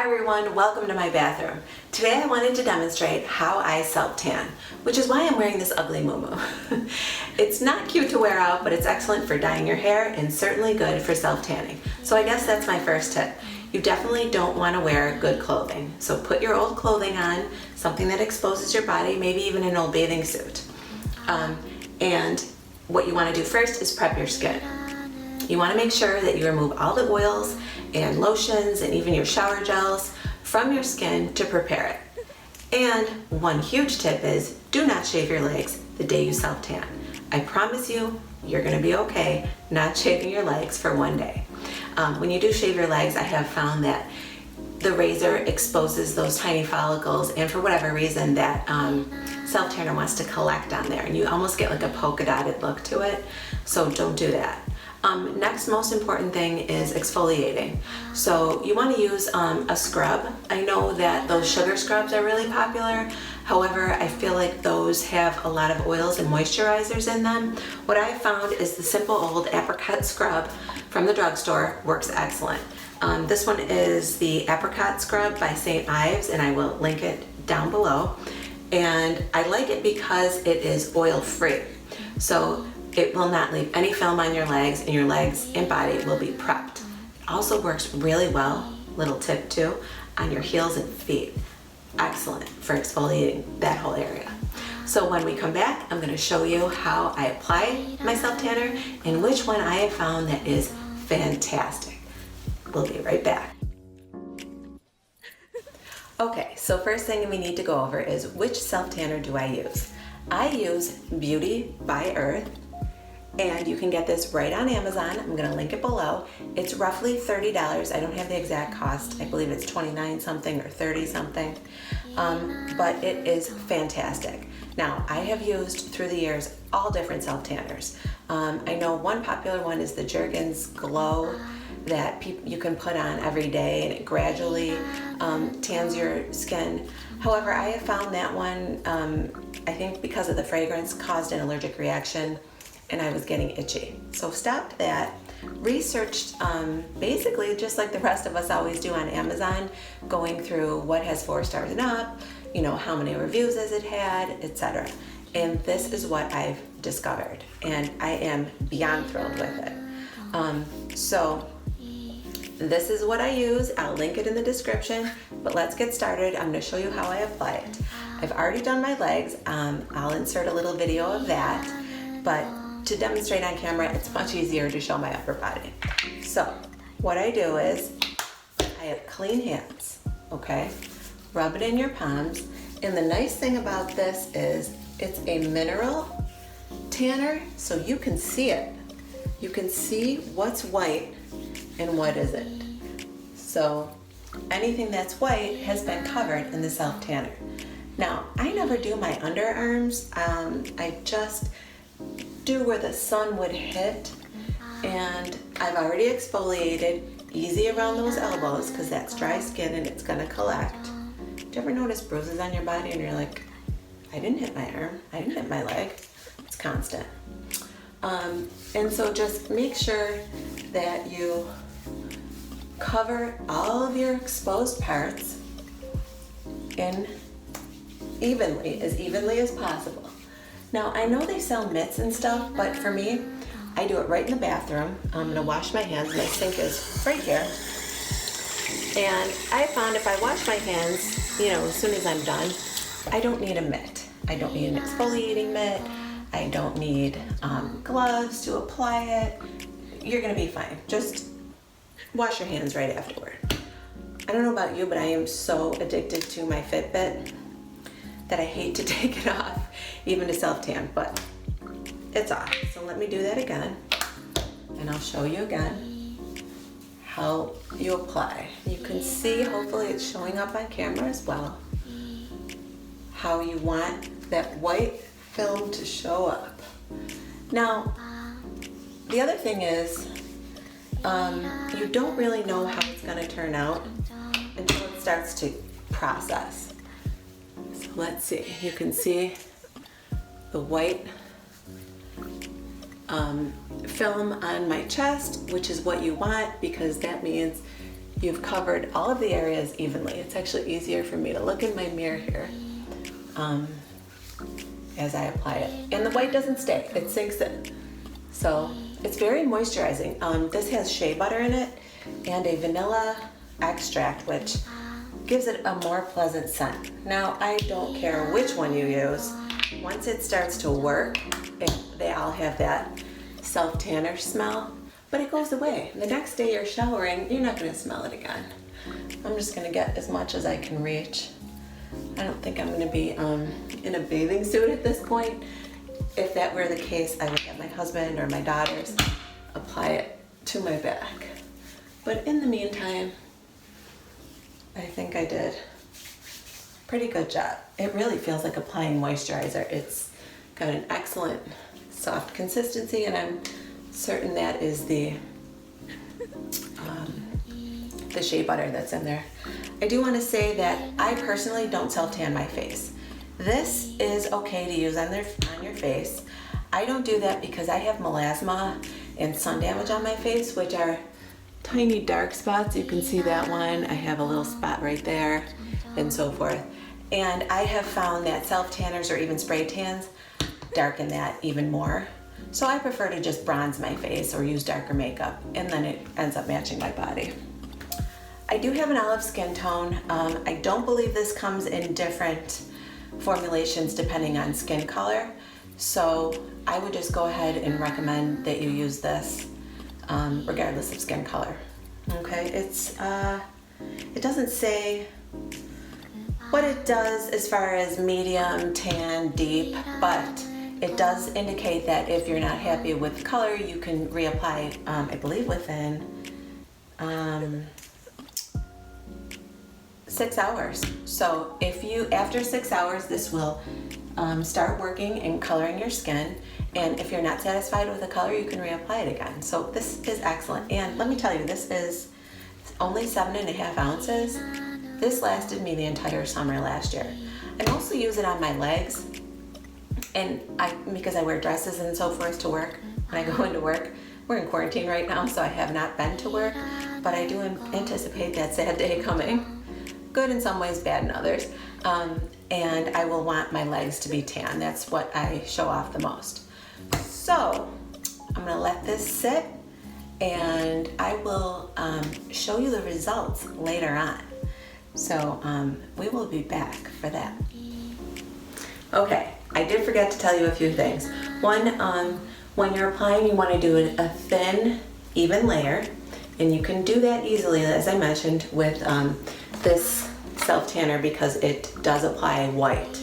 Hi everyone, welcome to my bathroom. Today I wanted to demonstrate how I self-tan, which is why I'm wearing this ugly muumuu. It's not cute to wear out, but it's excellent for dyeing your hair and certainly good for self-tanning. So I guess that's my first tip. You definitely don't want to wear good clothing. So put your old clothing on, something that exposes your body, maybe even an old bathing suit. And what you want to do first is prep your skin. You want to make sure that you remove all the oils and lotions and even your shower gels from your skin to prepare it. And one huge tip is do not shave your legs the day you self-tan. I promise you, you're going to be okay not shaving your legs for one day. When you do shave your legs, I have found that the razor exposes those tiny follicles, and for whatever reason that self-tanner wants to collect on there, and you almost get like a polka dotted look to it, so don't do that. Next most important thing is exfoliating. So you want to use a scrub. I know that those sugar scrubs are really popular. However, I feel like those have a lot of oils and moisturizers in them. What I found is the simple old Apricot Scrub from the drugstore works excellent. This one is the Apricot Scrub by Ives, and I will link it down below. And I like it because it is oil free. So it will not leave any film on your legs, and your legs and body will be prepped. It also works really well, little tip too, on your heels and feet. Excellent for exfoliating that whole area. So when we come back, I'm going to show you how I apply my self-tanner and which one I have found that is fantastic. We'll be right back. Okay, so first thing we need to go over is which self-tanner do I use? I use Beauty by Earth. And you can get this right on Amazon. I'm going to link it below. It's roughly $30. I don't have the exact cost. I believe it's 29 something or 30 something. But it is fantastic. Now, I have used through the years all different self-tanners. I know one popular one is the Jergens Glow that you can put on every day, and it gradually tans your skin. However, I have found that one, I think because of the fragrance, caused an allergic reaction, and I was getting itchy. So stopped that, researched basically just like the rest of us always do on Amazon, going through what has 4 stars and up, you know, how many reviews has it had, etc. And this is what I've discovered, and I am beyond thrilled with it. So this is what I use. I'll link it in the description, but let's get started. I'm gonna show you how I apply it. I've already done my legs. I'll insert a little video of that, but to demonstrate on camera, it's much easier to show my upper body. So what I do is I have clean hands, okay? Rub it in your palms. And the nice thing about this is it's a mineral tanner, so you can see it. You can see what's white and what isn't. So anything that's white has been covered in the self-tanner. Now, I never do my underarms. I just do where the sun would hit, and I've already exfoliated. Easy around those elbows because that's dry skin and it's gonna collect. Do you ever notice bruises on your body and you're like, I didn't hit my arm, I didn't hit my leg? It's constant. And so just make sure that you cover all of your exposed parts in evenly as possible. Now, I know they sell mitts and stuff, but for me, I do it right in the bathroom. I'm gonna wash my hands. My sink is right here. And I found if I wash my hands, you know, as soon as I'm done, I don't need a mitt. I don't need an exfoliating mitt. I don't need gloves to apply it. You're gonna be fine. Just wash your hands right afterward. I don't know about you, but I am so addicted to my Fitbit that I hate to take it off, even to self-tan, but it's off. So let me do that again, and I'll show you again how you apply. You can see, hopefully it's showing up on camera as well, how you want that white film to show up. Now, the other thing is, you don't really know how it's gonna turn out until it starts to process. So let's see, you can see the white film on my chest, which is what you want because that means you've covered all of the areas evenly. It's actually easier for me to look in my mirror here as I apply it. And the white doesn't stay, it sinks in. So it's very moisturizing. This has shea butter in it and a vanilla extract, which gives it a more pleasant scent. Now, I don't care which one you use. Once it starts to work, they all have that self-tanner smell, but it goes away. The next day you're showering, you're not gonna smell it again. I'm just gonna get as much as I can reach. I don't think I'm gonna be in a bathing suit at this point. If that were the case, I would have my husband or my daughters apply it to my back. But in the meantime, I think I did a pretty good job. It really feels like applying moisturizer. It's got an excellent soft consistency, and I'm certain that is the shea butter that's in there. I do want to say that I personally don't self-tan my face. This is okay to use on your face. I don't do that because I have melasma and sun damage on my face, which are tiny dark spots. You can see that one. I have a little spot right there and so forth. And I have found that self-tanners or even spray tans darken that even more. So I prefer to just bronze my face or use darker makeup, and then it ends up matching my body. I do have an olive skin tone. I don't believe this comes in different formulations depending on skin color. So I would just go ahead and recommend that you use this regardless of skin color. Okay, it doesn't say what it does as far as medium, tan, deep, but it does indicate that if you're not happy with the color, you can reapply, I believe within 6 hours. So if after 6 hours, this will start working and coloring your skin. And if you're not satisfied with the color, you can reapply it again. So this is excellent. And let me tell you, this is only 7.5 ounces. This lasted me the entire summer last year. I also use it on my legs, and because I wear dresses and so forth to work. When I go into work, we're in quarantine right now, so I have not been to work, but I do anticipate that sad day coming. Good in some ways, bad in others. And I will want my legs to be tan. That's what I show off the most. So I'm gonna let this sit, and I will show you the results later on. So we will be back for that. Okay, I did forget to tell you a few things. One, when you're applying, you want to do a thin, even layer, and you can do that easily, as I mentioned, with this self-tanner because it does apply white.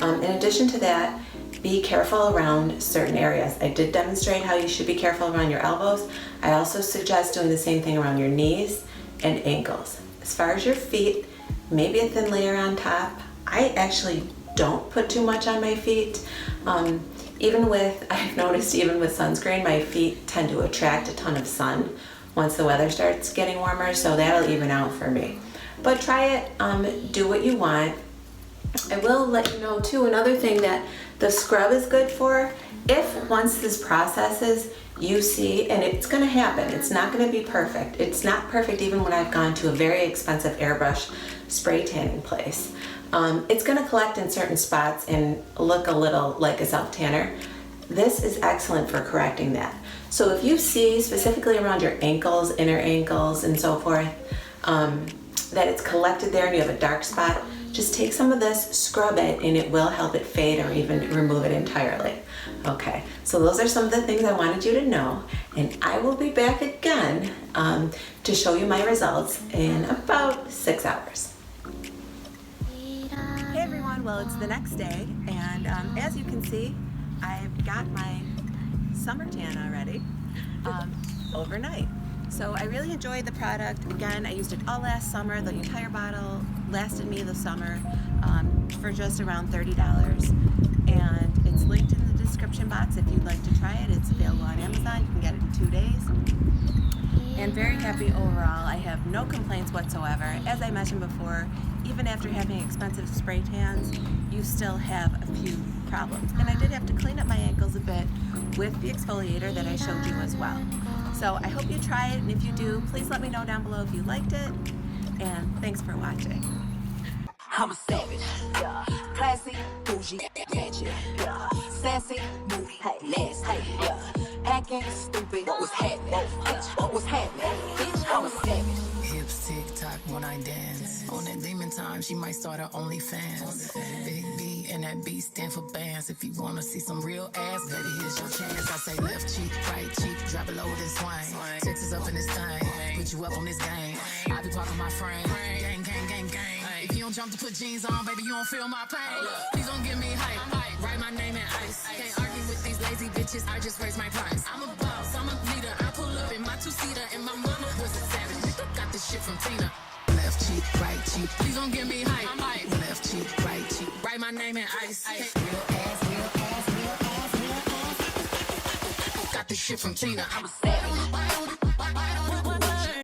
In addition to that, be careful around certain areas. I did demonstrate how you should be careful around your elbows. I also suggest doing the same thing around your knees and ankles. As far as your feet, maybe a thin layer on top. I actually don't put too much on my feet. I've noticed even with sunscreen, my feet tend to attract a ton of sun once the weather starts getting warmer, so that'll even out for me. But try it, do what you want. I will let you know too, another thing that the scrub is good for, if once this processes, you see, and it's gonna happen, it's not gonna be perfect. It's not perfect even when I've gone to a very expensive airbrush spray tanning place. It's gonna collect in certain spots and look a little like a self-tanner. This is excellent for correcting that. So if you see specifically around your ankles, inner ankles and so forth, that it's collected there and you have a dark spot, just take some of this, scrub it, and it will help it fade or even remove it entirely. Okay, so those are some of the things I wanted you to know, and I will be back again to show you my results in about 6 hours. Hey everyone, well it's the next day, and as you can see, I've got my summer tan already overnight. So I really enjoyed the product. Again, I used it all last summer. The entire bottle lasted me the summer for just around $30. And it's linked in the description box if you'd like to try it. It's available on Amazon. You can get it in 2 days. And very happy overall. I have no complaints whatsoever. As I mentioned before, even after having expensive spray tans, you still have a few problems. And I did have to clean up my ankles a bit with the exfoliator that I showed you as well. So I hope you try it, and if you do, please let me know down below if you liked it. And thanks for watching. I'm a savage, yeah. Classy, bougie, ratchet, yeah. Sassy, moody, hey, nasty, yeah. Acting stupid, what was happening? What was happening? Bitch, I'm a savage. Hips tick tock when I dance. On that demon time, she might start her OnlyFans. Big B and that B stand for bands. If you wanna see some real ass, baby, here's your chance. I say left cheek, right cheek, drop it low then swing. Texas up in this thing, put you up on this game. I be parking my frame, gang, gang, gang, gang. If you don't jump to put jeans on, baby, you don't feel my pain. Please don't give me hype. Write my name in ice. Can't argue with these lazy bitches. I just raise my price. I'm a boss. I'm a leader. I pull up in my two-seater, and my mama was a savage. Got this shit from Tina. Left cheek, right cheek. Please don't give me hype. Left cheek, right cheek. Write my name in ice. Real ass, real ass, real ass, real ass. Got this shit from Tina. I'm a savage.